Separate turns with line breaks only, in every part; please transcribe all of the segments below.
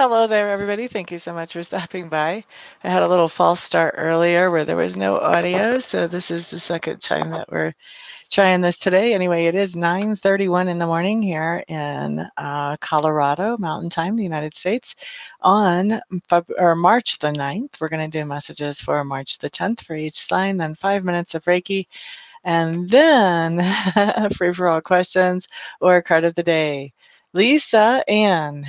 Hello there, everybody. Thank you so much for stopping by. I had a little false start earlier where there was no audio, so this is the second time that we're trying this today. Anyway, it is 9:31 in the morning here in Colorado, Mountain Time, the United States, on March the 9th. We're going to do messages for March the 10th for each sign, then 5 minutes of Reiki, and then free for all questions or card of the day. Lisa Ann.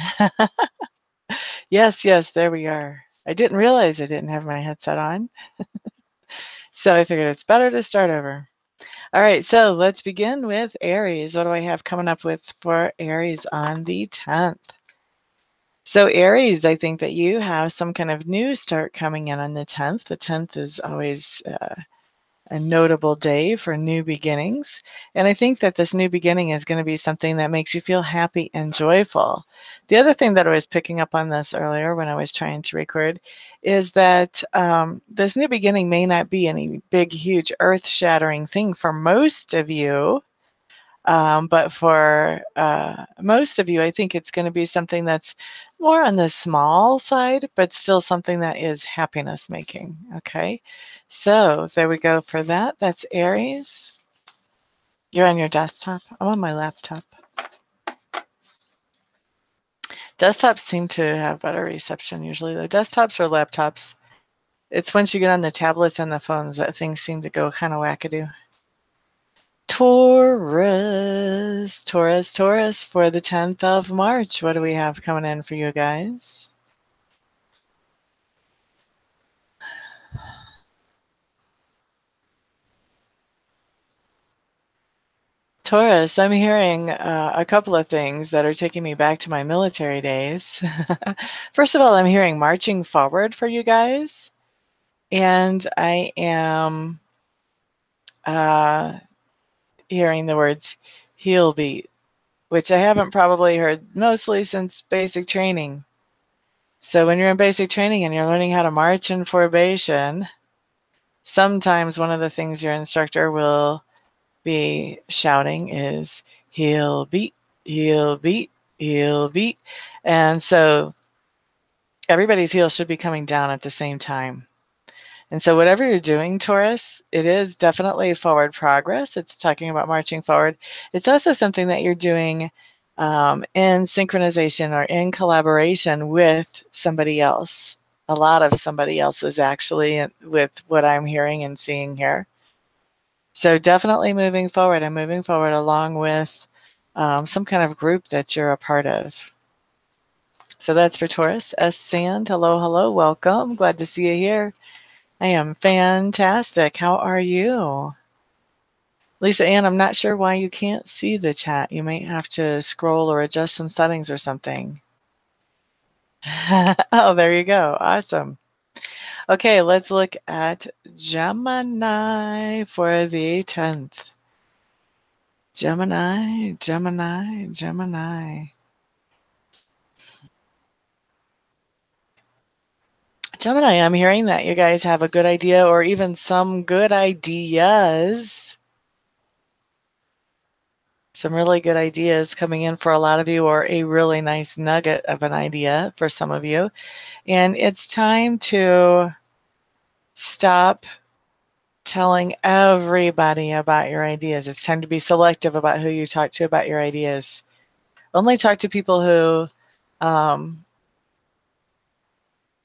Yes, yes, there we are. I didn't realize I didn't have my headset on, so I figured it's better to start over. All right, so let's begin with Aries. What do I have coming up with for Aries on the 10th? So Aries, I think that you have some kind of new start coming in on the 10th. The 10th is always a notable day for new beginnings. And I think that this new beginning is going to be something that makes you feel happy and joyful. The other thing that I was picking up on this earlier when I was trying to record is that this new beginning may not be any big, huge, earth-shattering thing for most of you. But for most of you, I think it's going to be something that's more on the small side, but still something that is happiness making. Okay, so there we go for that. That's Aries. You're on your desktop. I'm on my laptop. Desktops seem to have better reception usually. The desktops or laptops. It's once you get on the tablets and the phones that things seem to go kind of wackadoo. Taurus, Taurus, Taurus for the 10th of March. What do we have coming in for you guys? Taurus, I'm hearing a couple of things that are taking me back to my military days. First of all, I'm hearing marching forward for you guys. And I am hearing the words heel beat, which I haven't probably heard mostly since basic training. So when you're in basic training and you're learning how to march in formation, sometimes one of the things your instructor will be shouting is heel beat, heel beat, heel beat. And so everybody's heel should be coming down at the same time. And so whatever you're doing, Taurus, it is definitely forward progress. It's talking about marching forward. It's also something that you're doing in synchronization or in collaboration with somebody else. A lot of somebody else's actually with what I'm hearing and seeing here. So definitely moving forward and moving forward along with some kind of group that you're a part of. So that's for Taurus. S. Sand, hello, hello, welcome. Glad to see you here. I am fantastic. How are you? Lisa Ann, I'm not sure why you can't see the chat. You might have to scroll or adjust some settings or something. Oh, there you go. Awesome. Okay, let's look at Gemini for the 10th. Gemini, Gemini, Gemini. Gemini, I'm hearing that you guys have a good idea or even some good ideas. Some really good ideas coming in for a lot of you, or a really nice nugget of an idea for some of you. And it's time to stop telling everybody about your ideas. It's time to be selective about who you talk to about your ideas. Only talk to people who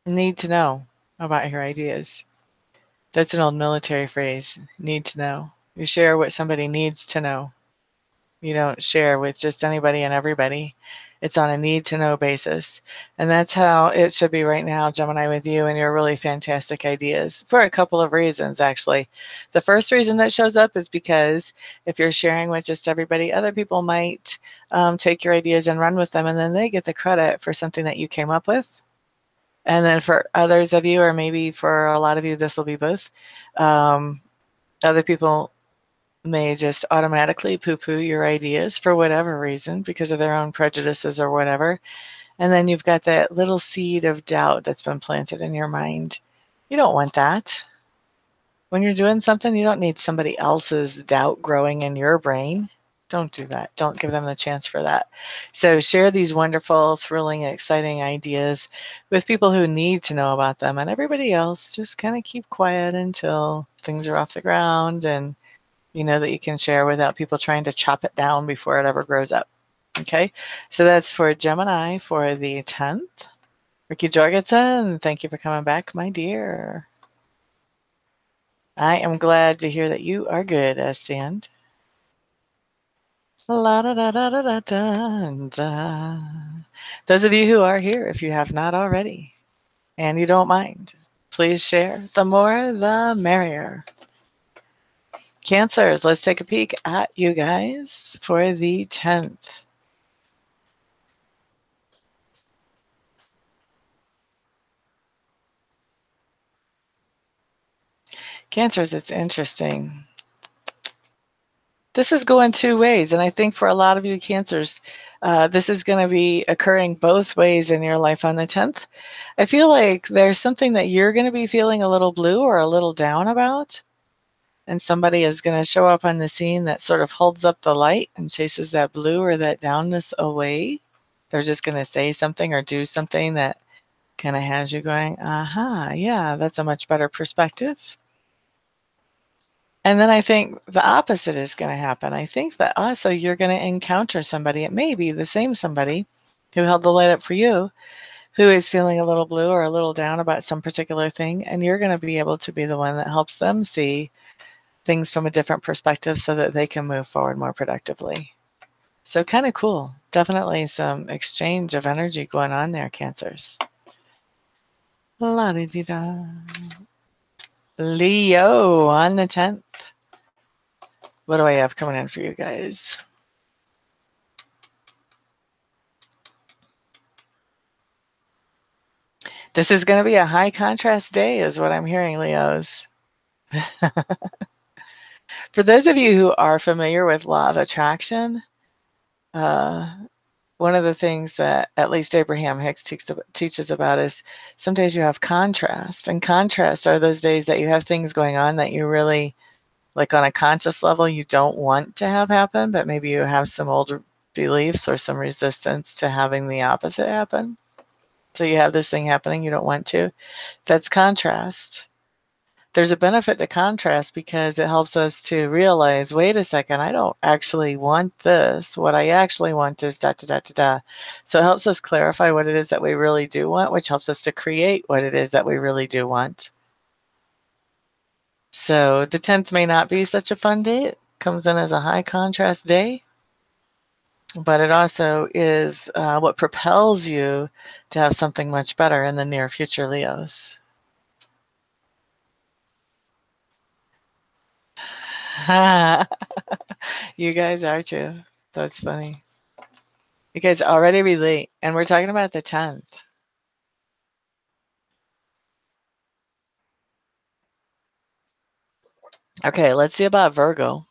need to know about your ideas. That's an old military phrase, need to know. You share what somebody needs to know. You don't share with just anybody and everybody. It's on a need to know basis. And that's how it should be right now, Gemini, with you and your really fantastic ideas for a couple of reasons, actually. The first reason that shows up is because if you're sharing with just everybody, other people might take your ideas and run with them, and then they get the credit for something that you came up with. And then for others of you, or maybe for a lot of you, this will be both, other people may just automatically poo-poo your ideas for whatever reason because of their own prejudices or whatever. And then you've got that little seed of doubt that's been planted in your mind. You don't want that. When you're doing something, you don't need somebody else's doubt growing in your brain. Don't do that. Don't give them the chance for that. So share these wonderful, thrilling, exciting ideas with people who need to know about them, and everybody else just kind of keep quiet until things are off the ground and you know that you can share without people trying to chop it down before it ever grows up. Okay, so that's for Gemini for the 10th. Ricky Jorgensen, thank you for coming back, my dear. I am glad to hear that you are good, Ascend. La da da da da da da da. Those of you who are here, if you have not already, and you don't mind, please share. The more, the merrier. Cancers, let's take a peek at you guys for the 10th. Cancers, it's interesting. This is going two ways, and I think for a lot of you Cancers, this is going to be occurring both ways in your life on the 10th. I feel like there's something that you're going to be feeling a little blue or a little down about, and somebody is going to show up on the scene that sort of holds up the light and chases that blue or that downness away. They're just going to say something or do something that kind of has you going, aha, yeah, that's a much better perspective. And then I think the opposite is going to happen. I think that also you're going to encounter somebody, it may be the same somebody who held the light up for you, who is feeling a little blue or a little down about some particular thing, and you're going to be able to be the one that helps them see things from a different perspective so that they can move forward more productively. So kind of cool. Definitely some exchange of energy going on there, Cancers. La-di-di-da. Leo on the 10th. What do I have coming in for you guys? This is going to be a high contrast day is what I'm hearing, Leos. For those of you who are familiar with law of attraction, one of the things that at least Abraham Hicks teaches about is some days you have contrast. And contrast are those days that you have things going on that you really, like on a conscious level, you don't want to have happen, but maybe you have some older beliefs or some resistance to having the opposite happen. So you have this thing happening you don't want to. That's contrast. There's a benefit to contrast because it helps us to realize, wait a second, I don't actually want this. What I actually want is da da da da da. So it helps us clarify what it is that we really do want, which helps us to create what it is that we really do want. So the 10th may not be such a fun day. It comes in as a high contrast day, but it also is what propels you to have something much better in the near future, Leos. You guys are too. That's funny. You guys already relate, and we're talking about the 10th. Okay, let's see about Virgo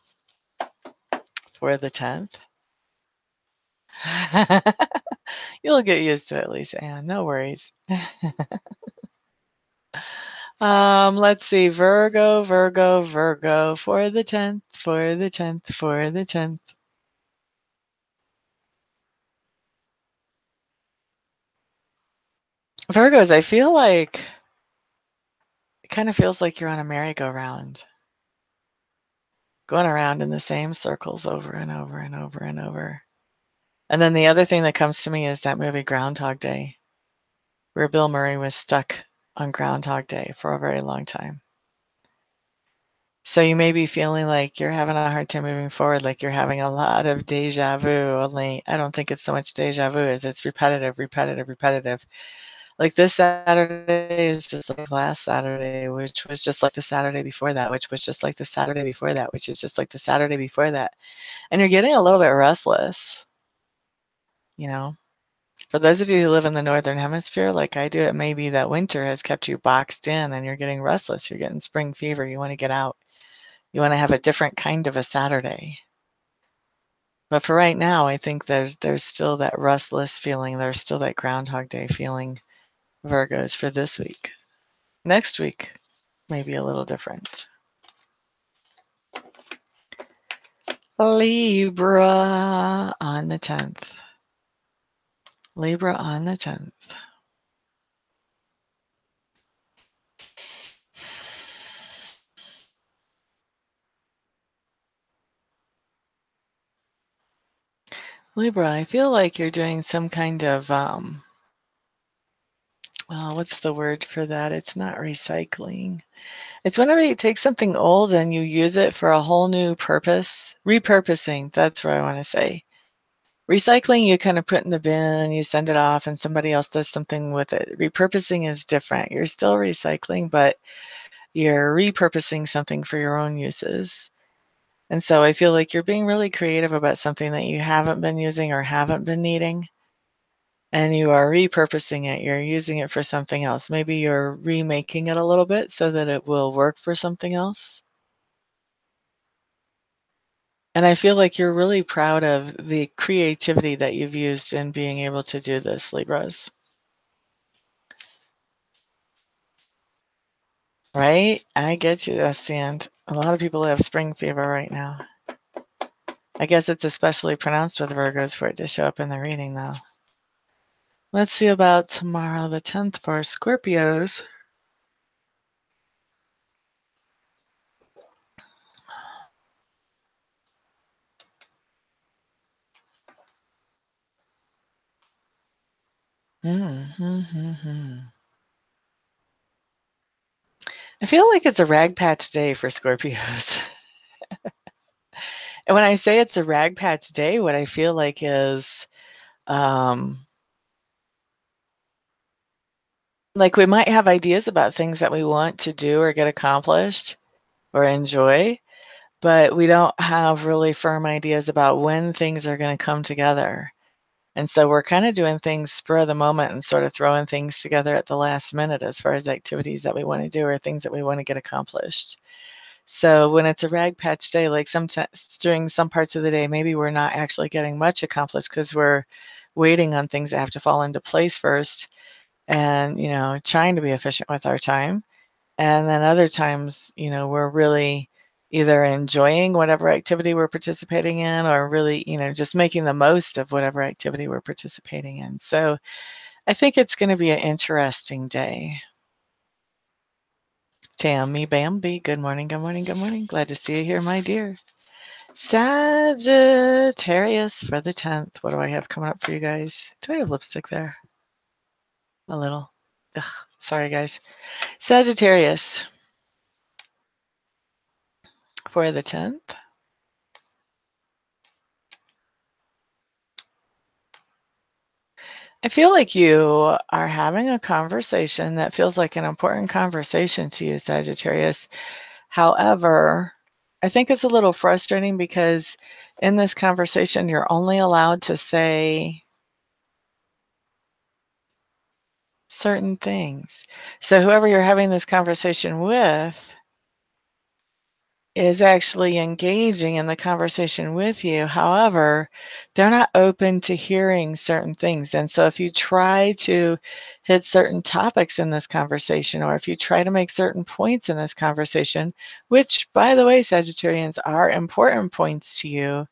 for the 10th. You'll get used to it, Lisa Ann. No worries. Let's see. Virgo, Virgo, Virgo for the 10th, for the 10th, for the 10th. Virgos, I feel like it kind of feels like you're on a merry-go-round, going around in the same circles over and over and over and over. And then the other thing that comes to me is that movie Groundhog Day, where Bill Murray was stuck on Groundhog Day for a very long time. So you may be feeling like you're having a hard time moving forward, like you're having a lot of deja vu, only I don't think it's so much deja vu as it's repetitive, repetitive, repetitive. Like this Saturday is just like last Saturday, which was just like the Saturday before that, which was just like the Saturday before that, which is just like the Saturday before that. And you're getting a little bit restless, you know? For those of you who live in the Northern Hemisphere, like I do, it may be that winter has kept you boxed in and you're getting restless. You're getting spring fever. You want to get out. You want to have a different kind of a Saturday. But for right now, I think there's still that restless feeling. There's still that Groundhog Day feeling, Virgos, for this week. Next week may be a little different. Libra on the 10th. Libra on the 10th. Libra, I feel like you're doing some kind of, what's the word for that? It's not recycling. It's whenever you take something old and you use it for a whole new purpose. Repurposing, that's what I want to say. Recycling, you kind of put in the bin and you send it off and somebody else does something with it. Repurposing is different. You're still recycling, but you're repurposing something for your own uses. And so I feel like you're being really creative about something that you haven't been using or haven't been needing. And you are repurposing it. You're using it for something else. Maybe you're remaking it a little bit so that it will work for something else. And I feel like you're really proud of the creativity that you've used in being able to do this, Libras. Right? I get you, and a lot of people have spring fever right now. I guess it's especially pronounced with Virgos for it to show up in the reading, though. Let's see about tomorrow, the 10th, for Scorpios. Mm-hmm. I feel like it's a rag patch day for Scorpios. And when I say it's a rag patch day, what I feel like is like we might have ideas about things that we want to do or get accomplished or enjoy, but we don't have really firm ideas about when things are going to come together. And so we're kind of doing things spur of the moment and sort of throwing things together at the last minute as far as activities that we want to do or things that we want to get accomplished. So when it's a rag patch day, like sometimes during some parts of the day, maybe we're not actually getting much accomplished because we're waiting on things that have to fall into place first and, trying to be efficient with our time. And then other times, we're really either enjoying whatever activity we're participating in or really, just making the most of whatever activity we're participating in. So I think it's going to be an interesting day. Tammy Bambi, good morning, good morning, good morning. Glad to see you here, my dear. Sagittarius for the 10th. What do I have coming up for you guys? Do I have lipstick there? A little. Ugh, sorry, guys. Sagittarius for the 10th. I feel like you are having a conversation that feels like an important conversation to you, Sagittarius. However, I think it's a little frustrating because in this conversation, you're only allowed to say certain things. So whoever you're having this conversation with is actually engaging in the conversation with you. However, they're not open to hearing certain things. And so if you try to hit certain topics in this conversation, or if you try to make certain points in this conversation, which, by the way, Sagittarians, are important points to you,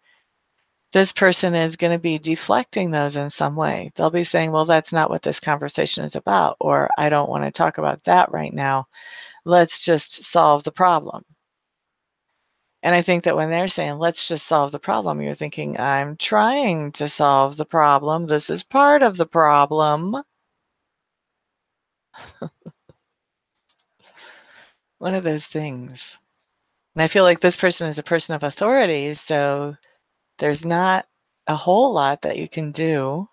this person is going to be deflecting those in some way. They'll be saying, well, that's not what this conversation is about, or I don't want to talk about that right now. Let's just solve the problem. And I think that when they're saying, let's just solve the problem, you're thinking, I'm trying to solve the problem. This is part of the problem. One of those things. And I feel like this person is a person of authority, so there's not a whole lot that you can do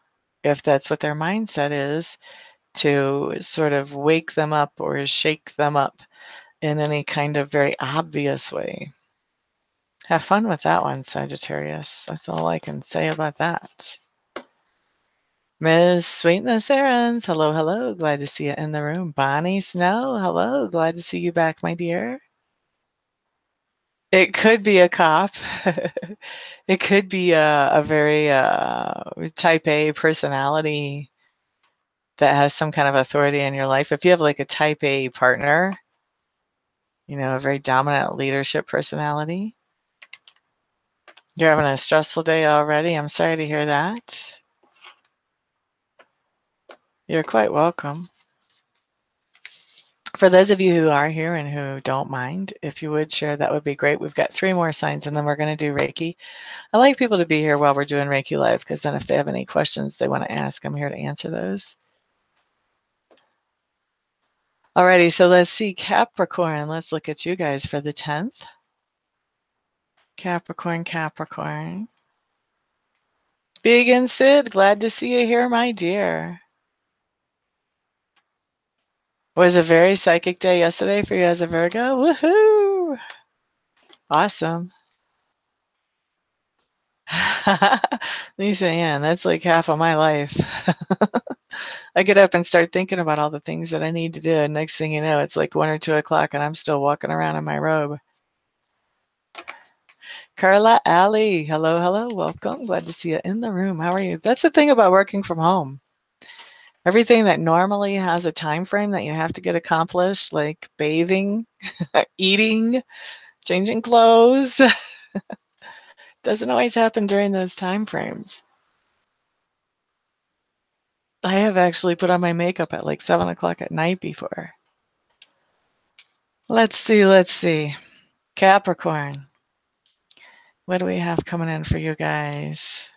if that's what their mindset is to sort of wake them up or shake them up in any kind of very obvious way. Have fun with that one, Sagittarius. That's all I can say about that. Ms. Sweetness Aarons, hello, hello. Glad to see you in the room. Bonnie Snow, hello. Glad to see you back, my dear. It could be a cop. It could be a very type A personality that has some kind of authority in your life. If you have like a type A partner, a very dominant leadership personality, You're having a stressful day already? I'm sorry to hear that. You're quite welcome. For those of you who are here and who don't mind, if you would share, that would be great. We've got 3 more signs and then we're going to do Reiki. I like people to be here while we're doing Reiki Live because then if they have any questions they want to ask, I'm here to answer those. Alrighty, so let's see Capricorn. Let's look at you guys for the 10th. Capricorn, Capricorn. Big and Sid, glad to see you here, my dear. Was a very psychic day yesterday for you as a Virgo. Woohoo! Awesome. Lisa Ann, that's like half of my life. I get up and start thinking about all the things that I need to do, and next thing you know, it's like 1 or 2 o'clock, and I'm still walking around in my robe. Carla Alley, hello, hello, welcome. Glad to see you in the room. How are you? That's the thing about working from home. Everything that normally has a time frame that you have to get accomplished, like bathing, eating, changing clothes, doesn't always happen during those time frames. I have actually put on my makeup at like 7 o'clock at night before. Let's see, let's see. Capricorn. What do we have coming in for you guys?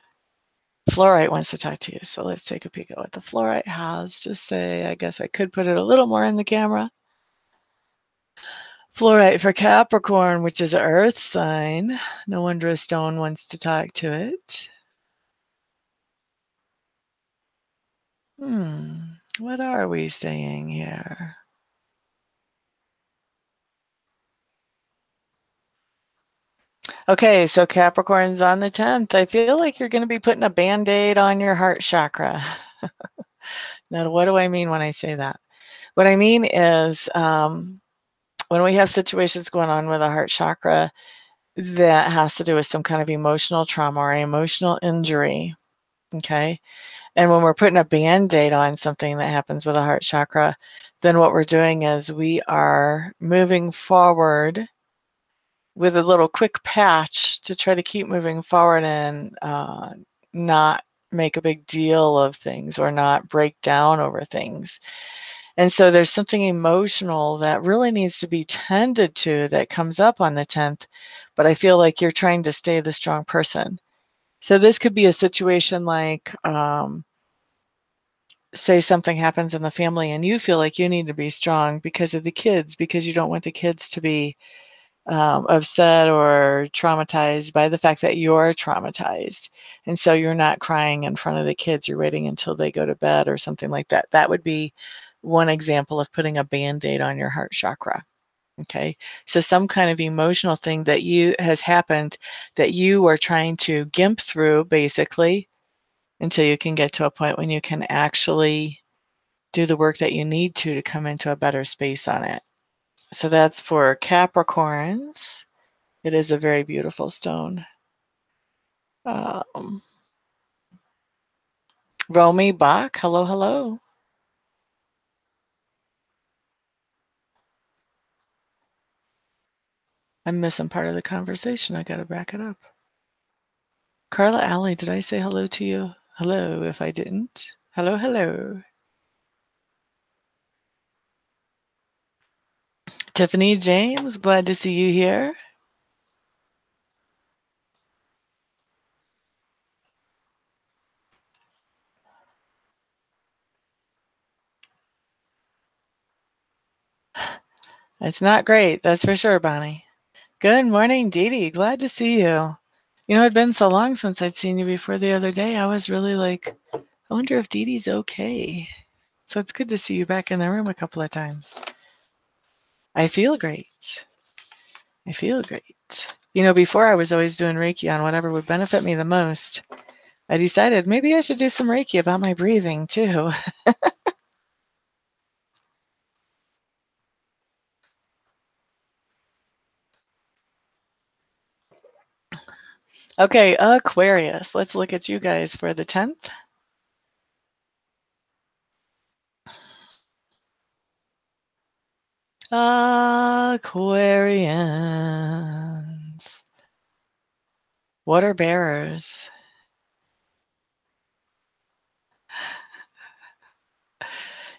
Fluorite wants to talk to you, so let's take a peek at what the fluorite has to say. I guess I could put it a little more in the camera. Fluorite for Capricorn, which is an earth sign. No wonder a stone wants to talk to it. What are we saying here? Okay, so Capricorn's on the 10th. I feel like you're going to be putting a Band-Aid on your heart chakra. Now, what do I mean when I say that? What I mean is when we have situations going on with the heart chakra that has to do with some kind of emotional trauma or emotional injury, okay? And when we're putting a Band-Aid on something that happens with the heart chakra, then what we're doing is we are moving forward with a little quick patch to try to keep moving forward and not make a big deal of things or not break down over things. And so there's something emotional that really needs to be tended to that comes up on the 10th, but I feel like you're trying to stay the strong person. So this could be a situation like, say something happens in the family and you feel like you need to be strong because of the kids, because you don't want the kids to be upset or traumatized by the fact that you're traumatized. And so you're not crying in front of the kids, you're waiting until they go to bed or something like that. That would be one example of putting a Band-Aid on your heart chakra. Okay, so some kind of emotional thing that has happened that you are trying to gimp through basically until you can get to a point when you can actually do the work that you need to come into a better space on it. So that's for Capricorns. It is a very beautiful stone. Romy Bach, hello, hello. I'm missing part of the conversation. I got to back it up. Carla Alley, did I say hello to you? Hello, if I didn't. Hello, hello. Tiffany James, glad to see you here. It's not great, that's for sure, Bonnie. Good morning, Dee Dee. Glad to see you. You know, it'd been so long since I'd seen you before the other day. I was really like, I wonder if Dee Dee's okay. So it's good to see you back in the room a couple of times. I feel great. I feel great. You know, before I was always doing Reiki on whatever would benefit me the most. I decided maybe I should do some Reiki about my breathing too. Okay, Aquarius. Let's look at you guys for the 10th. Aquarians. Water bearers.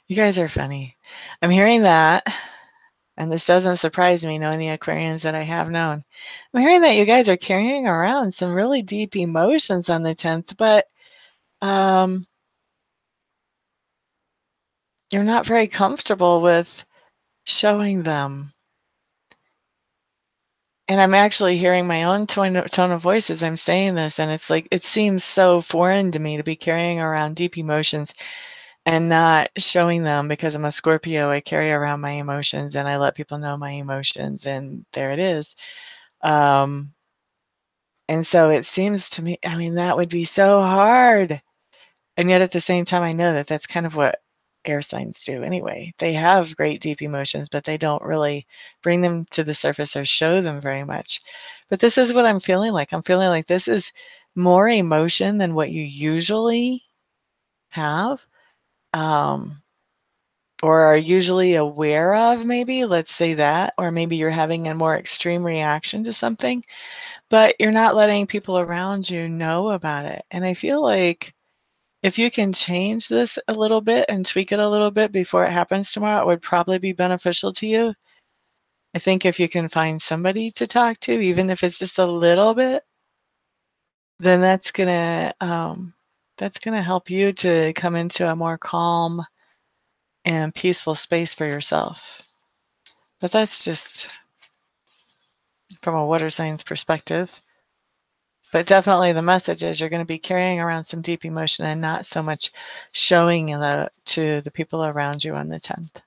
You guys are funny. I'm hearing that, and this doesn't surprise me knowing the Aquarians that I have known. I'm hearing that you guys are carrying around some really deep emotions on the 10th, but you're not very comfortable with showing them. And I'm actually hearing my own tone of voice as I'm saying this, and it's like it seems so foreign to me to be carrying around deep emotions and not showing them. Because I'm a Scorpio, I carry around my emotions and I let people know my emotions, and there it is. And so it seems to me, I mean, that would be so hard. And yet at the same time, I know that that's kind of what air signs do anyway. They have great deep emotions, but they don't really bring them to the surface or show them very much. But this is what I'm feeling like. I'm feeling like this is more emotion than what you usually have, or are usually aware of, maybe, let's say that, or maybe you're having a more extreme reaction to something, but you're not letting people around you know about it. And I feel like if you can change this a little bit and tweak it a little bit before it happens tomorrow, it would probably be beneficial to you. I think if you can find somebody to talk to, even if it's just a little bit, then that's gonna help you to come into a more calm and peaceful space for yourself. But that's just from a water signs perspective. But definitely the message is you're going to be carrying around some deep emotion and not so much showing to the people around you on the 10th.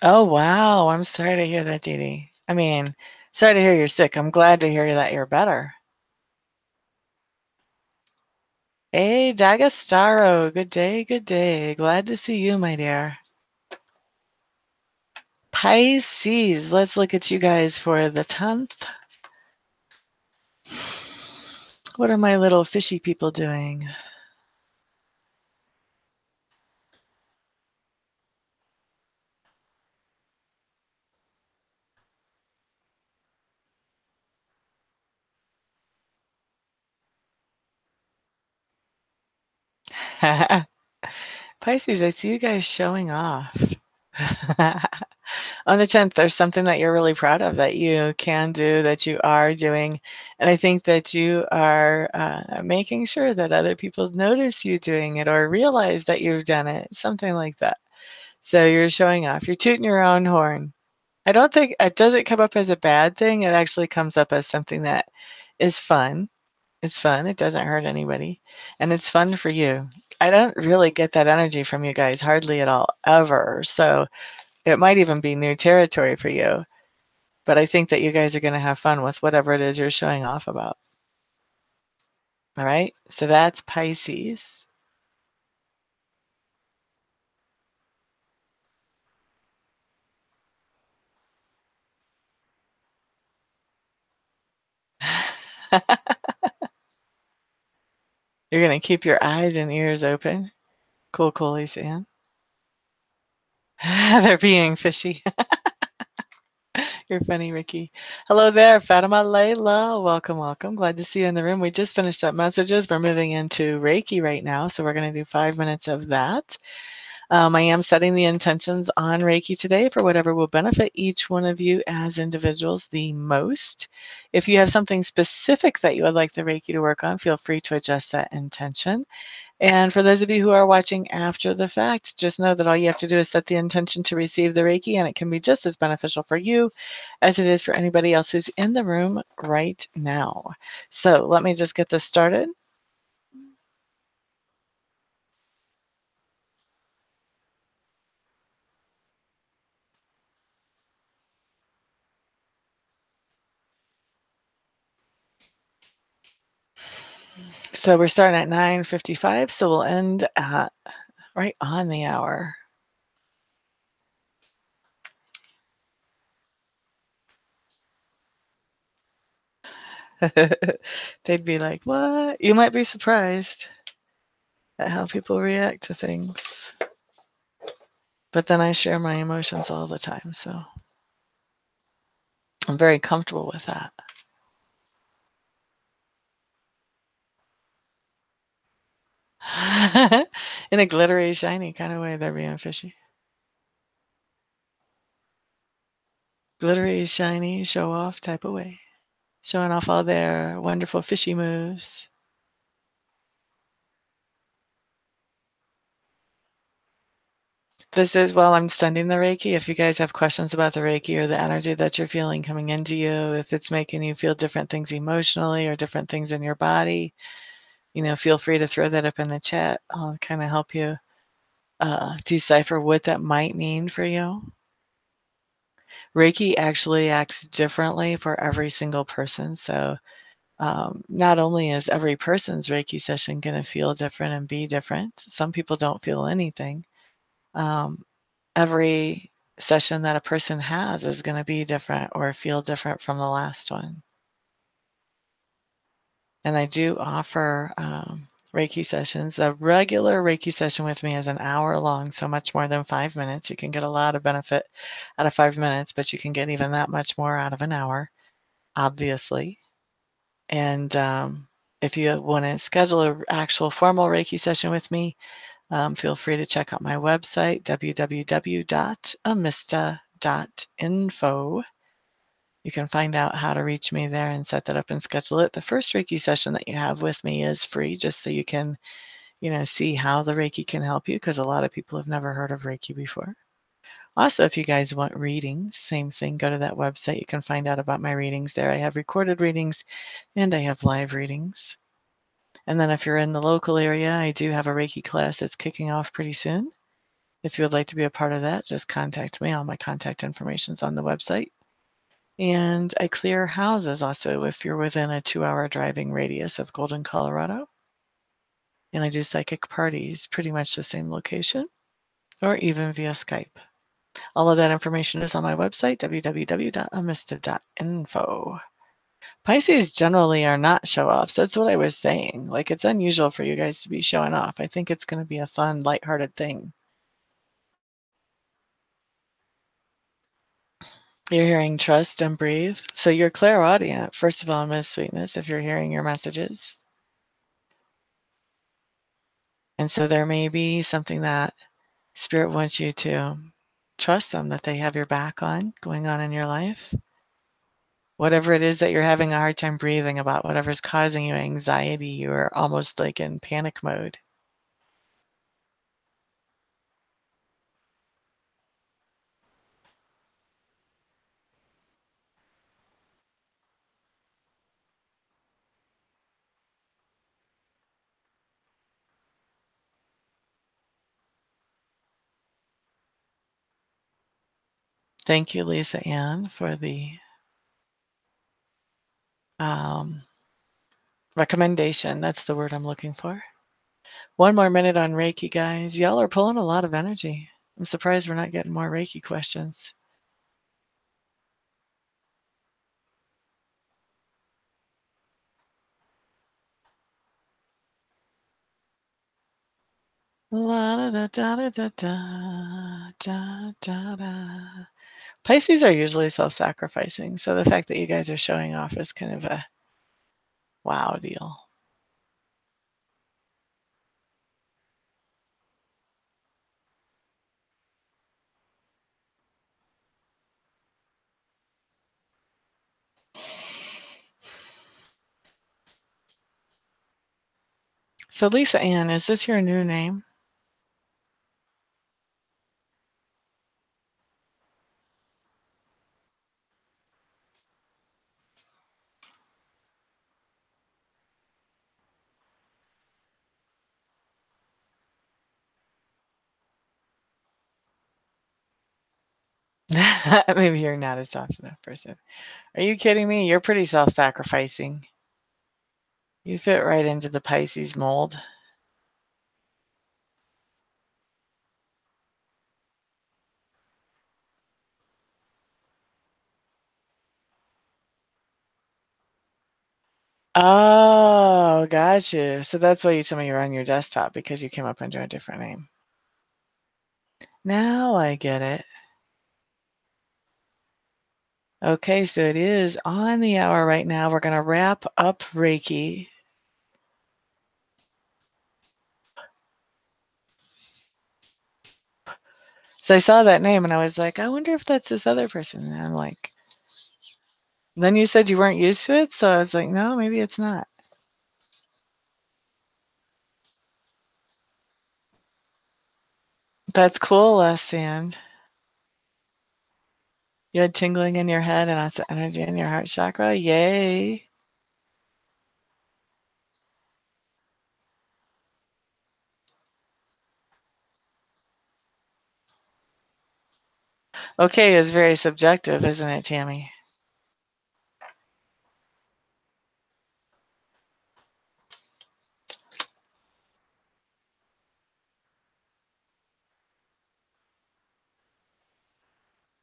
Oh, wow. I'm sorry to hear that, Dee Dee. I mean, sorry to hear you're sick. I'm glad to hear that you're better. Hey, D'Agostaro. Good day, good day. Glad to see you, my dear. Pisces. Let's look at you guys for the 10th. What are my little fishy people doing? Pisces, I see you guys showing off. On the 10th, there's something that you're really proud of that you can do, that you are doing. And I think that you are making sure that other people notice you doing it or realize that you've done it, something like that. So you're showing off. You're tooting your own horn. I don't think it doesn't come up as a bad thing. It actually comes up as something that is fun. It's fun. It doesn't hurt anybody. And it's fun for you. I don't really get that energy from you guys hardly at all, ever. So it might even be new territory for you. But I think that you guys are going to have fun with whatever it is you're showing off about. All right? So that's Pisces. You're going to keep your eyes and ears open. Cool, cool, Sam. They're being fishy. You're funny, Ricky. Hello there, Fatima Layla. Welcome, welcome. Glad to see you in the room. We just finished up messages. We're moving into Reiki right now, so we're going to do 5 minutes of that. I am setting the intentions on Reiki today for whatever will benefit each one of you as individuals the most. If you have something specific that you would like the Reiki to work on, feel free to adjust that intention. And for those of you who are watching after the fact, just know that all you have to do is set the intention to receive the Reiki, and it can be just as beneficial for you as it is for anybody else who's in the room right now. So let me just get this started. So we're starting at 9:55, so we'll end at right on the hour. They'd be like, what? You might be surprised at how people react to things. But then I share my emotions all the time, so. I'm very comfortable with that. In a glittery, shiny kind of way, they're being fishy. Glittery, shiny, show off type of way. Showing off all their wonderful fishy moves. This is while I'm sending the Reiki. If you guys have questions about the Reiki or the energy that you're feeling coming into you, if it's making you feel different things emotionally or different things in your body, feel free to throw that up in the chat. I'll kind of help you decipher what that might mean for you. Reiki actually acts differently for every single person. So not only is every person's Reiki session going to feel different and be different, some people don't feel anything. Every session that a person has is going to be different or feel different from the last one. And I do offer Reiki sessions. A regular Reiki session with me is an hour long, so much more than 5 minutes. You can get a lot of benefit out of 5 minutes, but you can get even that much more out of an hour, obviously. And if you want to schedule an actual formal Reiki session with me, feel free to check out my website, www.amista.info. You can find out how to reach me there and set that up and schedule it. The first Reiki session that you have with me is free, just so you can, see how the Reiki can help you, because a lot of people have never heard of Reiki before. Also, if you guys want readings, same thing, go to that website. You can find out about my readings there. I have recorded readings and I have live readings. And then if you're in the local area, I do have a Reiki class that's kicking off pretty soon. If you would like to be a part of that, just contact me. All my contact information is on the website. And I clear houses also if you're within a 2-hour driving radius of Golden, Colorado. And I do psychic parties, pretty much the same location, or even via Skype. All of that information is on my website, www.amista.info. Pisces generally are not show-offs. That's what I was saying. Like, it's unusual for you guys to be showing off. I think it's going to be a fun, lighthearted thing. You're hearing trust and breathe. So you're clairaudient, first of all, Miss Sweetness, if you're hearing your messages. And so there may be something that Spirit wants you to trust them, that they have your back on, going on in your life. Whatever it is that you're having a hard time breathing about, whatever's causing you anxiety or almost like in panic mode. Thank you, Lisa Ann, for the recommendation. That's the word I'm looking for. One more minute on Reiki, guys. Y'all are pulling a lot of energy. I'm surprised we're not getting more Reiki questions. La da da da da da da da da. Pisces are usually self-sacrificing, so the fact that you guys are showing off is kind of a wow deal. So Lisa Ann, is this your new name? Maybe you're not a soft enough person. Are you kidding me? You're pretty self-sacrificing. You fit right into the Pisces mold. Oh, got you. So that's why you told me you're on your desktop, because you came up under a different name. Now I get it. Okay, so it is on the hour right now. We're going to wrap up Reiki. So I saw that name and I was like, I wonder if that's this other person. And I'm like, then you said you weren't used to it. So I was like, no, maybe it's not. That's cool, Sand. You had tingling in your head and also energy in your heart chakra. Yay. Okay is very subjective, isn't it, Tammy?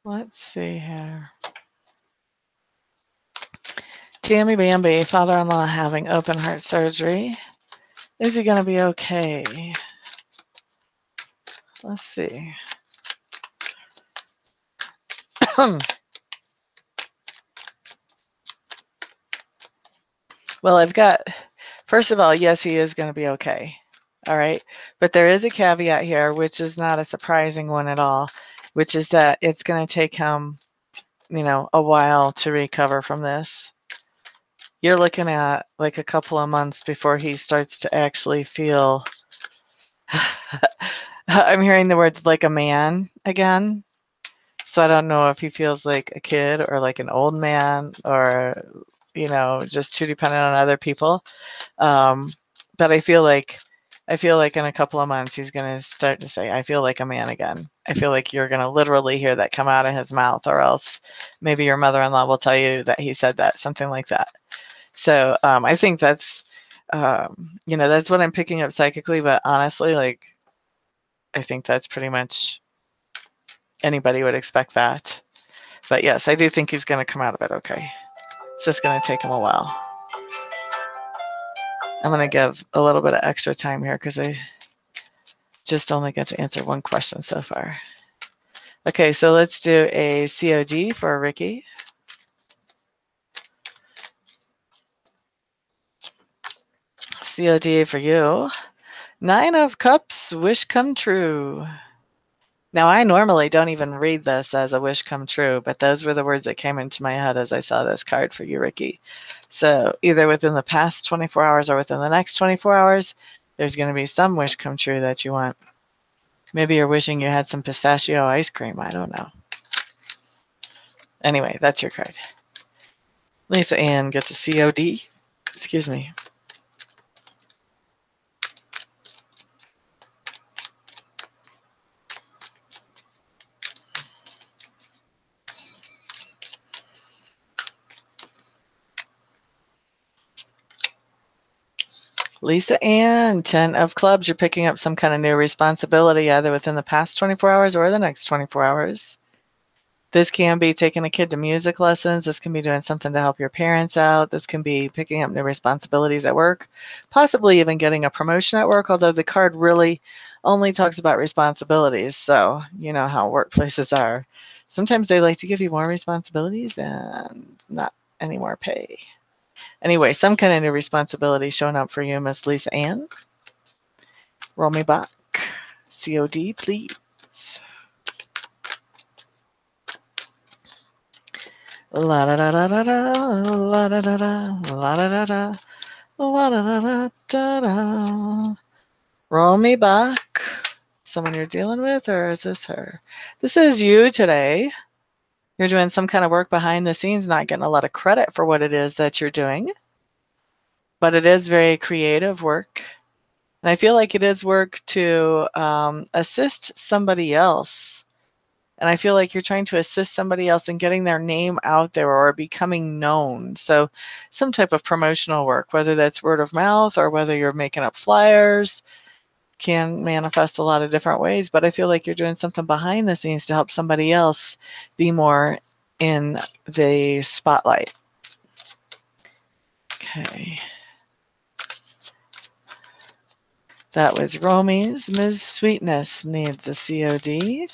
Let's see here. Tammy Bambi, father-in-law having open heart surgery. Is he going to be okay? Let's see. Well, I've got, first of all, yes, he is going to be okay. All right. But there is a caveat here, which is not a surprising one at all, which is that it's going to take him, a while to recover from this. You're looking at like a couple of months before he starts to actually feel, I'm hearing the words like a man again. So I don't know if he feels like a kid or like an old man or, just too dependent on other people. But I feel like in a couple of months he's going to start to say, I feel like a man again. I feel like you're going to literally hear that come out of his mouth, or else maybe your mother-in-law will tell you that he said that, something like that. So I think that's, that's what I'm picking up psychically. But honestly, I think that's pretty much anybody would expect that. But yes, I do think he's going to come out of it okay. It's just going to take him a while. I'm going to give a little bit of extra time here because I just only got to answer one question so far. Okay, so let's do a COD for Ricky. COD for you. 9 of Cups, wish come true. Now, I normally don't even read this as a wish come true, but those were the words that came into my head as I saw this card for you, Ricky. So either within the past 24 hours or within the next 24 hours, there's going to be some wish come true that you want. Maybe you're wishing you had some pistachio ice cream. I don't know. Anyway, that's your card. Lisa Ann gets a COD. Excuse me. Lisa Ann, 10 of clubs. You're picking up some kind of new responsibility either within the past 24 hours or the next 24 hours. This can be taking a kid to music lessons. This can be doing something to help your parents out. This can be picking up new responsibilities at work, possibly even getting a promotion at work, although the card really only talks about responsibilities. So you know how workplaces are. Sometimes they like to give you more responsibilities and not any more pay. Anyway, some kind of new responsibility showing up for you, Miss Lisa Ann. Roll me back. COD, please. La da da da da da, la da da da, la da da da, la da da da da. Roll me back. Someone you're dealing with, or is this her? This is you today. You're doing some kind of work behind the scenes, not getting a lot of credit for what it is that you're doing, but it is very creative work. And I feel like it is work to assist somebody else. And I feel like you're trying to assist somebody else in getting their name out there or becoming known. So some type of promotional work, whether that's word of mouth or whether you're making up flyers, can manifest a lot of different ways. But I feel like you're doing something behind the scenes to help somebody else be more in the spotlight. Okay. That was Romy's. Ms. Sweetness needs a COD.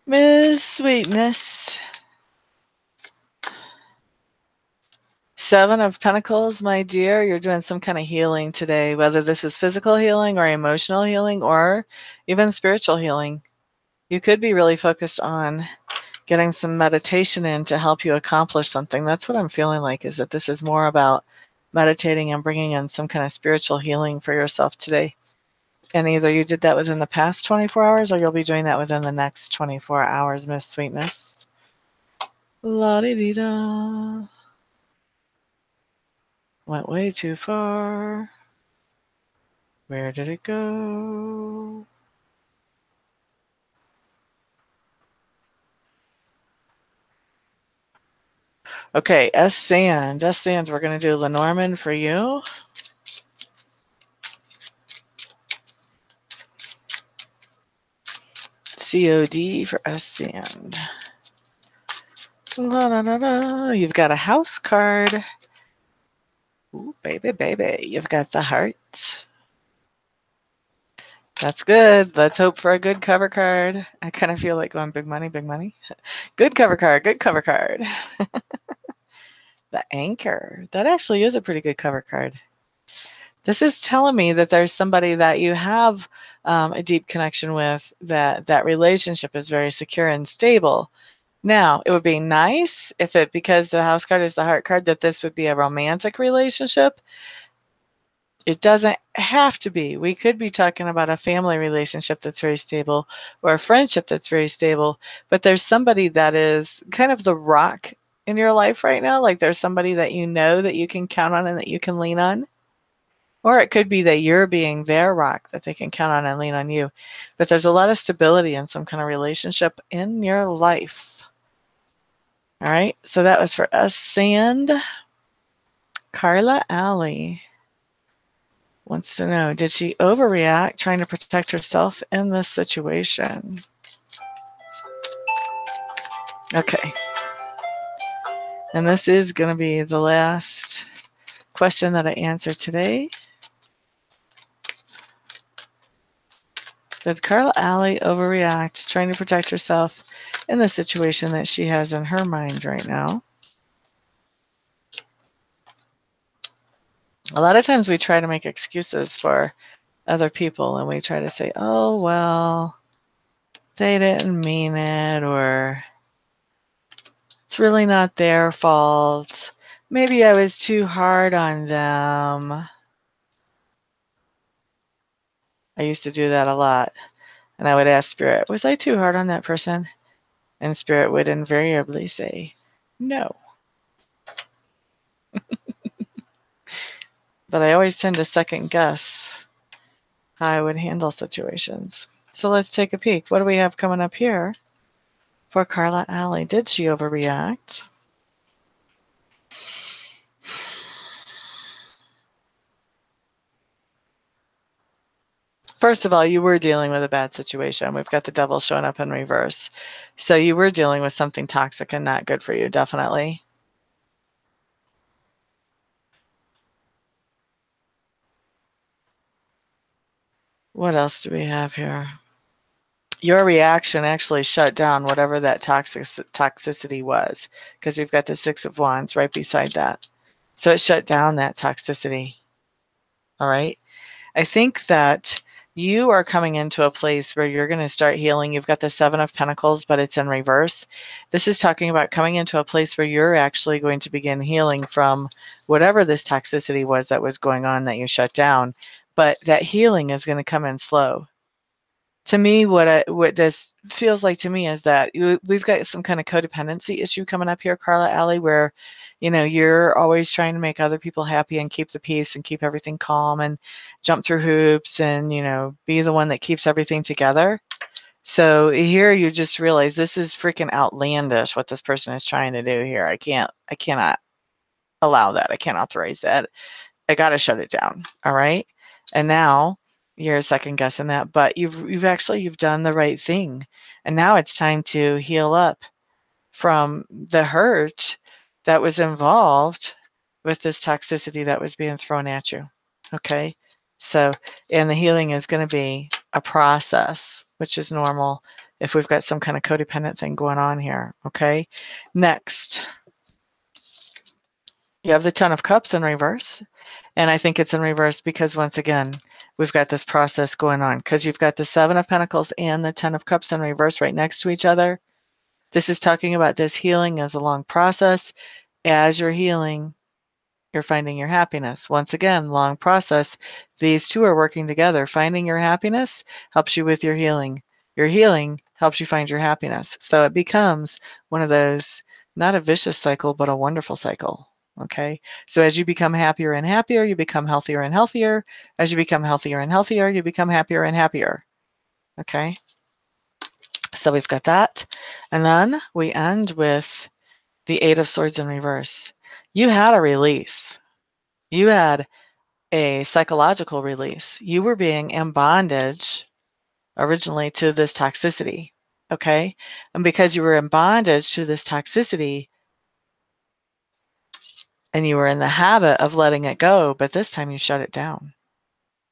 Miss Sweetness. Seven of Pentacles, my dear, you're doing some kind of healing today, whether this is physical healing or emotional healing or even spiritual healing. You could be really focused on getting some meditation in to help you accomplish something. That's what I'm feeling like, is that this is more about meditating and bringing in some kind of spiritual healing for yourself today. And either you did that within the past 24 hours or you'll be doing that within the next 24 hours, Miss Sweetness. La-di-di-da. Went way too far. Where did it go? Okay, S. Sand, we're going to do Lenormand for you. COD for S. Sand. La, la, la, la. You've got a house card. Ooh, baby, baby. You've got the heart. That's good. Let's hope for a good cover card. I kind of feel like going big money, big money. Good cover card, good cover card. The Anchor. That actually is a pretty good cover card. This is telling me that there's somebody that you have a deep connection with, that relationship is very secure and stable. Now, it would be nice if it, because the house card is the heart card, that this would be a romantic relationship. It doesn't have to be. We could be talking about a family relationship that's very stable or a friendship that's very stable, but there's somebody that is kind of the rock in your life right now. Like there's somebody that you know that you can count on and that you can lean on. Or it could be that you're being their rock that they can count on and lean on you. But there's a lot of stability in some kind of relationship in your life. All right, so that was for us. Sand. Carla Alley wants to know, did she overreact trying to protect herself in this situation? Okay. And this is going to be the last question that I answer today. Did Carla Alley overreact trying to protect herself in the situation that she has in her mind right now? A lot of times we try to make excuses for other people and we try to say, oh, well, they didn't mean it, or it's really not their fault. Maybe I was too hard on them. I used to do that a lot. And I would ask Spirit, was I too hard on that person? And Spirit would invariably say, no. But I always tend to second guess how I would handle situations. So let's take a peek. What do we have coming up here for Carla Alley? Did she overreact? First of all, you were dealing with a bad situation. We've got the devil showing up in reverse. So you were dealing with something toxic and not good for you, definitely. What else do we have here? Your reaction actually shut down whatever that toxicity was, because we've got the Six of Wands right beside that. So it shut down that toxicity. All right. I think that you are coming into a place where you're going to start healing. You've got the Seven of Pentacles, but it's in reverse. This is talking about coming into a place where you're actually going to begin healing from whatever this toxicity was that was going on that you shut down. But that healing is going to come in slow. To me, what this feels like to me is that we've got some kind of codependency issue coming up here, Carla Alley, where, you're always trying to make other people happy and keep the peace and keep everything calm and jump through hoops and, be the one that keeps everything together. So here you just realize this is freaking outlandish what this person is trying to do here. I cannot allow that. I can't authorize that. I got to shut it down. All right. And now you're second guessing that, but you've done the right thing. And now it's time to heal up from the hurt that was involved with this toxicity that was being thrown at you. Okay. So, and the healing is going to be a process, which is normal. if we've got some kind of codependent thing going on here, okay? Next, you have the Ten of Cups in reverse. And I think it's in reverse because, once again, we've got this process going on because you've got the Seven of Pentacles and the Ten of Cups in reverse right next to each other. This is talking about this healing as a long process. As you're healing, you're finding your happiness. Once again, long process. These two are working together. Finding your happiness helps you with your healing. Your healing helps you find your happiness. So it becomes one of those, not a vicious cycle, but a wonderful cycle. Okay. So as you become happier and happier, you become healthier and healthier. As you become healthier and healthier, you become happier and happier. Okay. So we've got that. And then we end with the Eight of Swords in reverse. You had a release. You had a psychological release. You were being in bondage originally to this toxicity. Okay. And because you were in bondage to this toxicity and you were in the habit of letting it go, but this time you shut it down.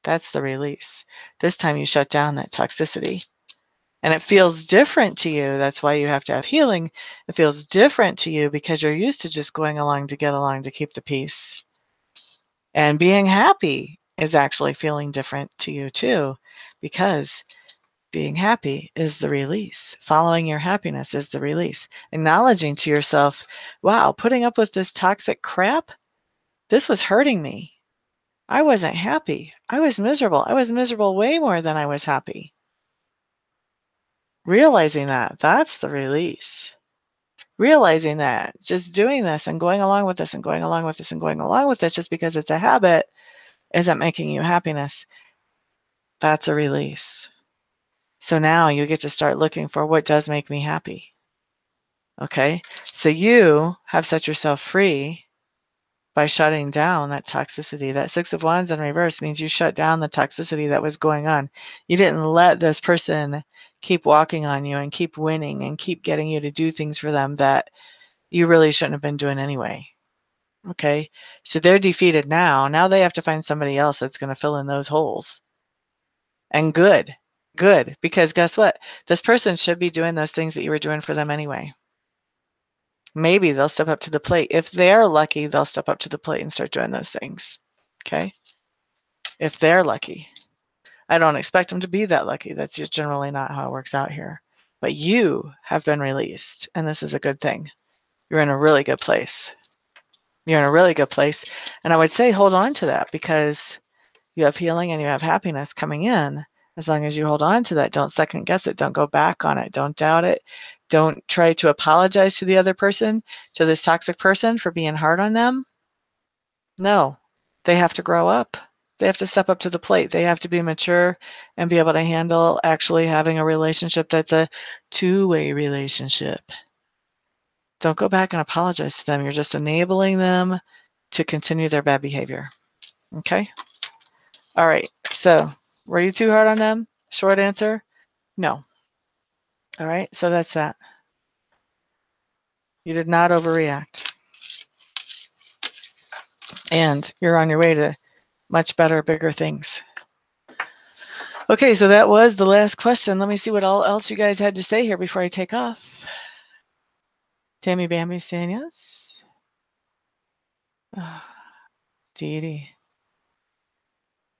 That's the release. This time you shut down that toxicity. And it feels different to you. That's why you have to have healing. It feels different to you because you're used to just going along to get along to keep the peace. And being happy is actually feeling different to you too, because being happy is the release. Following your happiness is the release. Acknowledging to yourself, wow, putting up with this toxic crap, this was hurting me. I wasn't happy. I was miserable. I was miserable way more than I was happy. Realizing that, that's the release. Realizing that just doing this and going along with this and going along with this and going along with this just because it's a habit isn't making you happiness. That's a release. So now you get to start looking for what does make me happy. Okay, so you have set yourself free by shutting down that toxicity. That Six of Wands in reverse means you shut down the toxicity that was going on. You didn't let this person keep walking on you and keep winning and keep getting you to do things for them that you really shouldn't have been doing anyway. Okay, so they're defeated now. Now they have to find somebody else that's going to fill in those holes. And good, because guess what? This person should be doing those things that you were doing for them anyway. Maybe they'll step up to the plate. If they're lucky, they'll step up to the plate and start doing those things. Okay? If they're lucky. I don't expect them to be that lucky. That's just generally not how it works out here. But you have been released, and this is a good thing. You're in a really good place. You're in a really good place. And I would say hold on to that because you have healing and you have happiness coming in. As long as you hold on to that, don't second guess it. Don't go back on it. Don't doubt it. Don't try to apologize to the other person, to this toxic person for being hard on them. No, they have to grow up. They have to step up to the plate. They have to be mature and be able to handle actually having a relationship that's a two-way relationship. Don't go back and apologize to them. You're just enabling them to continue their bad behavior. Okay? All right. So, were you too hard on them? Short answer, no. All right. So that's that. You did not overreact. And you're on your way to much better, bigger things. Okay, so that was the last question. Let me see what else you guys had to say here before I take off. Tammy Bambi saying yes. Dee Dee.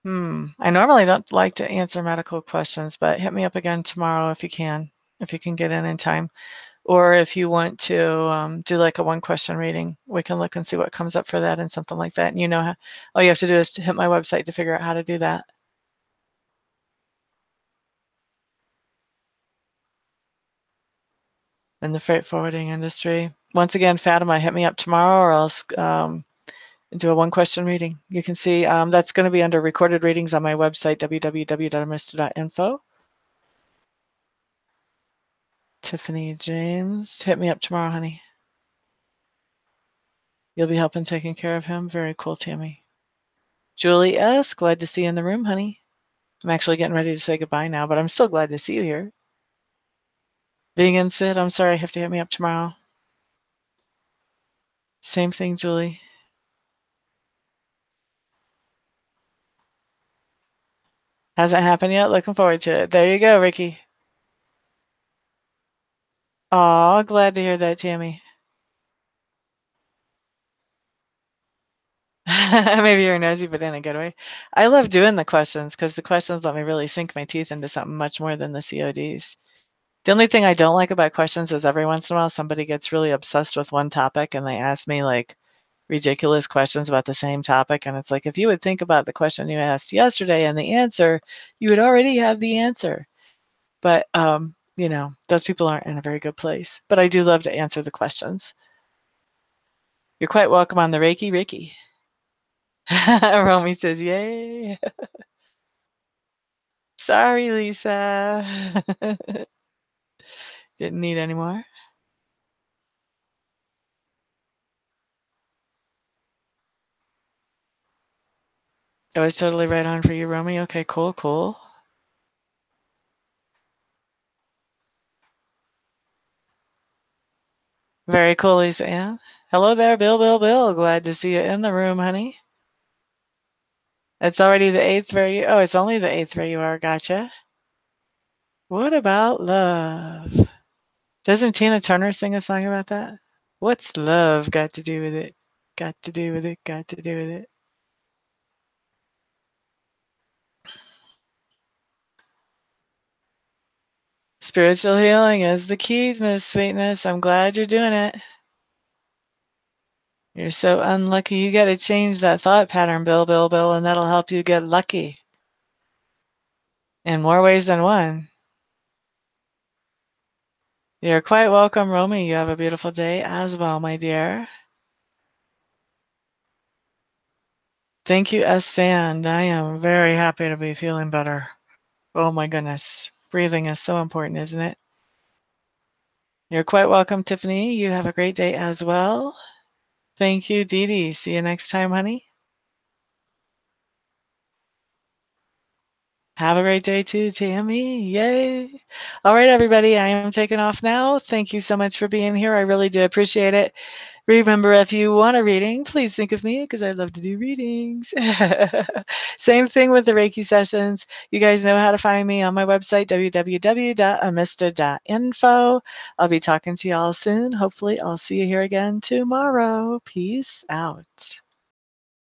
I normally don't like to answer medical questions, but hit me up again tomorrow if you can get in time. Or if you want to do like a one-question reading, we can look and see what comes up for that and something like that. And you know how, all you have to do is to hit my website to figure out how to do that. In the freight forwarding industry. Once again, Fatima, hit me up tomorrow or else do a one-question reading. You can see that's going to be under recorded readings on my website, www.amista.info. Tiffany James, hit me up tomorrow, honey. You'll be helping taking care of him. Very cool, Tammy. Julie S., glad to see you in the room, honey. I'm actually getting ready to say goodbye now, but I'm still glad to see you here. Vegan Sid, I'm sorry, I have to hit me up tomorrow. Same thing, Julie. Hasn't happened yet? Looking forward to it. There you go, Ricky. Aw, glad to hear that, Tammy. Maybe you're nosy, but in a good way. I love doing the questions because the questions let me really sink my teeth into something much more than the CODs. The only thing I don't like about questions is every once in a while somebody gets really obsessed with one topic and they ask me like ridiculous questions about the same topic. And it's like, if you would think about the question you asked yesterday and the answer, you would already have the answer. But, you know, those people aren't in a very good place. But I do love to answer the questions. You're quite welcome on the Reiki, Ricky. Romy says, yay. Sorry, Lisa. Didn't need any more. I was totally right on for you, Romy. Okay, cool, cool. Very cool, Lisa Ann. Hello there, Bill. Glad to see you in the room, honey. It's already the 8th where you... Oh, it's only the 8th where you are. Gotcha. What about love? Doesn't Tina Turner sing a song about that? What's love got to do with it? Got to do with it, got to do with it. Spiritual healing is the key, Miss Sweetness. I'm glad you're doing it. You're so unlucky. You got to change that thought pattern, Bill, and that'll help you get lucky in more ways than one. You're quite welcome, Romy. You have a beautiful day as well, my dear. Thank you, S. Sand. I am very happy to be feeling better. Oh my goodness. Breathing is so important, isn't it? You're quite welcome, Tiffany. You have a great day as well. Thank you, Dee Dee. See you next time, honey. Have a great day too, Tammy. Yay. All right, everybody. I am taking off now. Thank you so much for being here. I really do appreciate it. Remember, if you want a reading, please think of me because I love to do readings. Same thing with the Reiki sessions. You guys know how to find me on my website, www.amista.info. I'll be talking to you all soon. Hopefully, I'll see you here again tomorrow. Peace out.